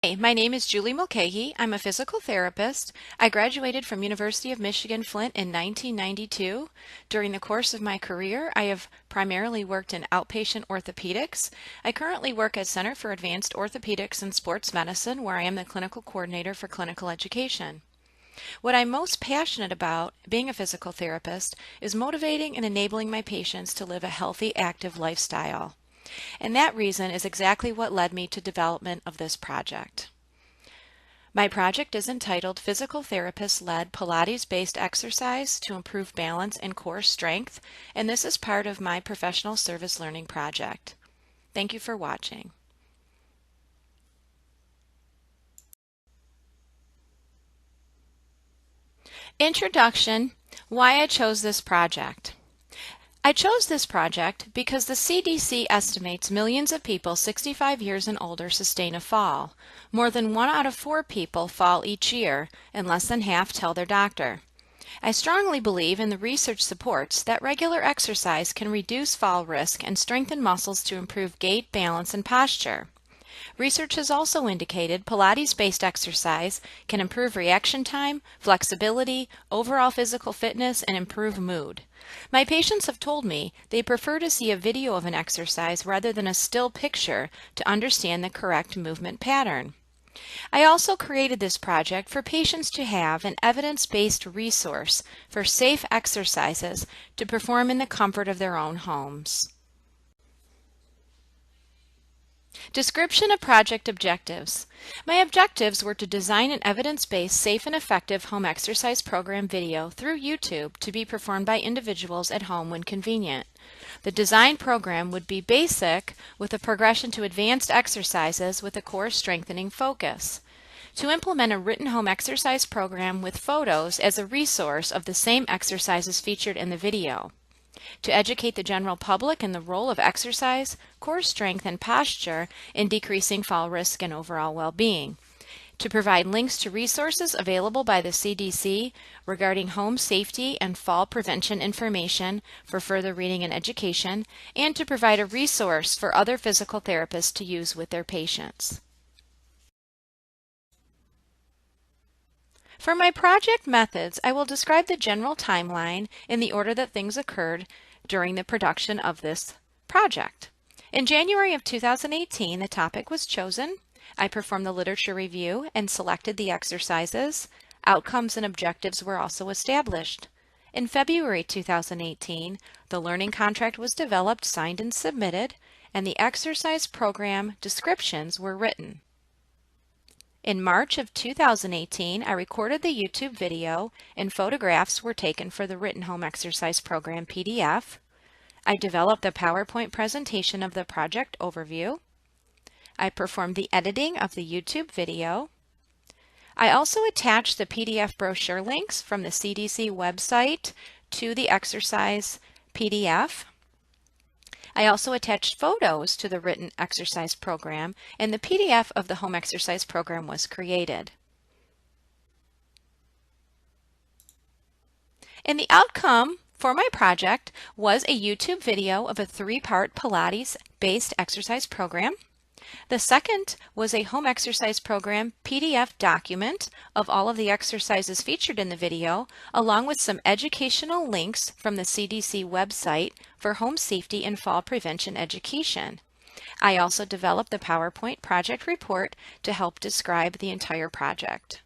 Hi, my name is Julie Mulcahy. I'm a physical therapist. I graduated from University of Michigan Flint in 1992. During the course of my career, I have primarily worked in outpatient orthopedics. I currently work at Center for Advanced Orthopedics and Sports Medicine, where I am the clinical coordinator for clinical education. What I'm most passionate about, being a physical therapist, is motivating and enabling my patients to live a healthy, active lifestyle. And that reason is exactly what led me to development of this project. My project is entitled Physical Therapist-Led Pilates-Based Exercise to Improve Balance and Core Strength, and this is part of my professional service learning project. Thank you for watching. Introduction: Why I chose this project. I chose this project because the CDC estimates millions of people 65 years and older sustain a fall. More than 1 out of 4 people fall each year, and less than half tell their doctor. I strongly believe, and the research supports, that regular exercise can reduce fall risk and strengthen muscles to improve gait, balance, and posture. Research has also indicated Pilates-based exercise can improve reaction time, flexibility, overall physical fitness, and improve mood. My patients have told me they prefer to see a video of an exercise rather than a still picture to understand the correct movement pattern. I also created this project for patients to have an evidence-based resource for safe exercises to perform in the comfort of their own homes. Description of project objectives. My objectives were to design an evidence-based, safe and effective home exercise program video through YouTube to be performed by individuals at home when convenient. The design program would be basic with a progression to advanced exercises with a core strengthening focus. To implement a written home exercise program with photos as a resource of the same exercises featured in the video. To educate the general public in the role of exercise, core strength, and posture in decreasing fall risk and overall well-being. To provide links to resources available by the CDC regarding home safety and fall prevention information for further reading and education, and to provide a resource for other physical therapists to use with their patients. For my project methods, I will describe the general timeline in the order that things occurred during the production of this project. In January of 2018, the topic was chosen. I performed the literature review and selected the exercises. Outcomes and objectives were also established. In February 2018, the learning contract was developed, signed, and submitted, and the exercise program descriptions were written. In March of 2018, I recorded the YouTube video and photographs were taken for the written home exercise program PDF. I developed the PowerPoint presentation of the project overview. I performed the editing of the YouTube video. I also attached the PDF brochure links from the CDC website to the exercise PDF. I also attached photos to the written exercise program, and the PDF of the home exercise program was created. And the outcome for my project was a YouTube video of a 3-part Pilates-based exercise program. The second was a home exercise program PDF document of all of the exercises featured in the video, along with some educational links from the CDC website for home safety and fall prevention education. I also developed the PowerPoint project report to help describe the entire project.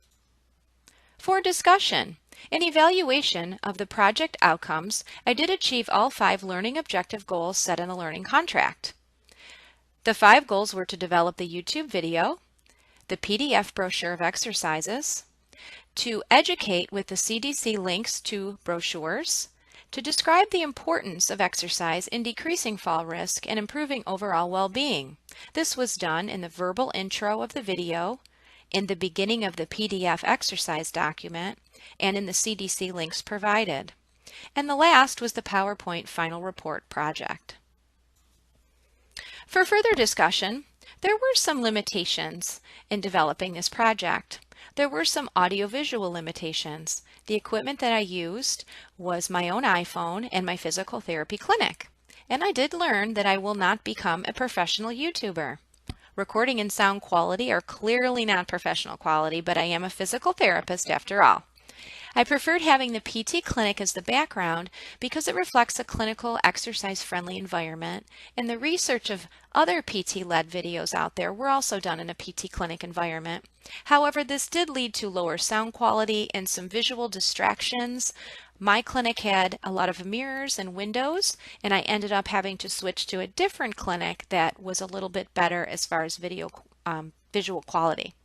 For discussion, in evaluation of the project outcomes, I did achieve all 5 learning objective goals set in the learning contract. The 5 goals were to develop the YouTube video, the PDF brochure of exercises, to educate with the CDC links to brochures, to describe the importance of exercise in decreasing fall risk and improving overall well-being. This was done in the verbal intro of the video, in the beginning of the PDF exercise document, and in the CDC links provided. And the last was the PowerPoint final report project. For further discussion, there were some limitations in developing this project. There were some audiovisual limitations. The equipment that I used was my own iPhone and my physical therapy clinic. And I did learn that I will not become a professional YouTuber. Recording and sound quality are clearly not professional quality, but I am a physical therapist after all. I preferred having the PT clinic as the background because it reflects a clinical, exercise-friendly environment, and the research of other PT-led videos out there were also done in a PT clinic environment. However, this did lead to lower sound quality and some visual distractions. My clinic had a lot of mirrors and windows, and I ended up having to switch to a different clinic that was a little bit better as far as visual quality.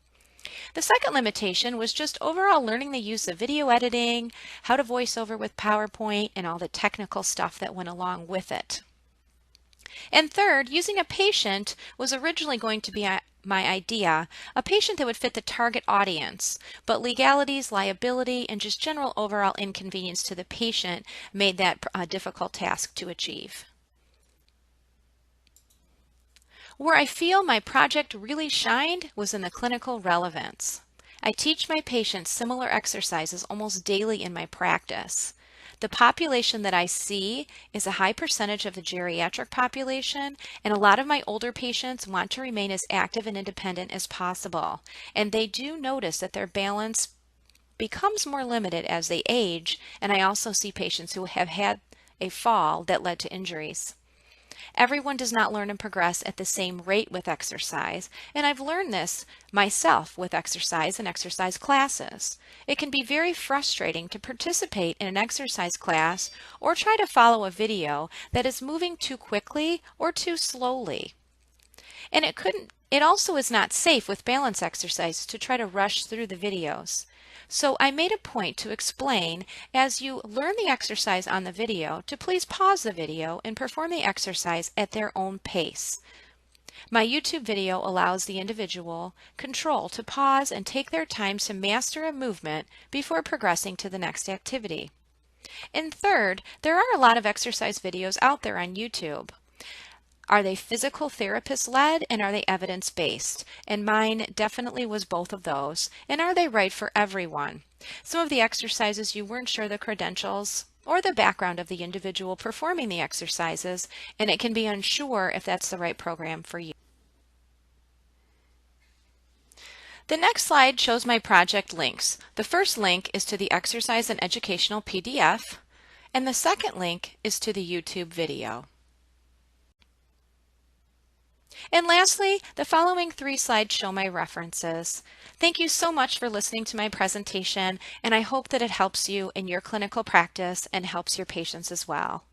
The second limitation was just overall learning the use of video editing, how to voice over with PowerPoint, and all the technical stuff that went along with it. And third, using a patient was originally going to be my idea, a patient that would fit the target audience, but legalities, liability, and just general overall inconvenience to the patient made that a difficult task to achieve. Where I feel my project really shined was in the clinical relevance. I teach my patients similar exercises almost daily in my practice. The population that I see is a high percentage of the geriatric population, and a lot of my older patients want to remain as active and independent as possible. And they do notice that their balance becomes more limited as they age, and I also see patients who have had a fall that led to injuries. Everyone does not learn and progress at the same rate with exercise, and I've learned this myself with exercise and exercise classes. It can be very frustrating to participate in an exercise class or try to follow a video that is moving too quickly or too slowly. And it also is not safe with balance exercises to try to rush through the videos. So I made a point to explain as you learn the exercise on the video to please pause the video and perform the exercise at their own pace. My YouTube video allows the individual control to pause and take their time to master a movement before progressing to the next activity. And third, there are a lot of exercise videos out there on YouTube. Are they physical therapist led and are they evidence based? And mine definitely was both of those. And are they right for everyone? Some of the exercises you weren't sure the credentials or the background of the individual performing the exercises, and it can be unsure if that's the right program for you. The next slide shows my project links. The first link is to the exercise and educational PDF, and the second link is to the YouTube video. And lastly, the following 3 slides show my references. Thank you so much for listening to my presentation, and I hope that it helps you in your clinical practice and helps your patients as well.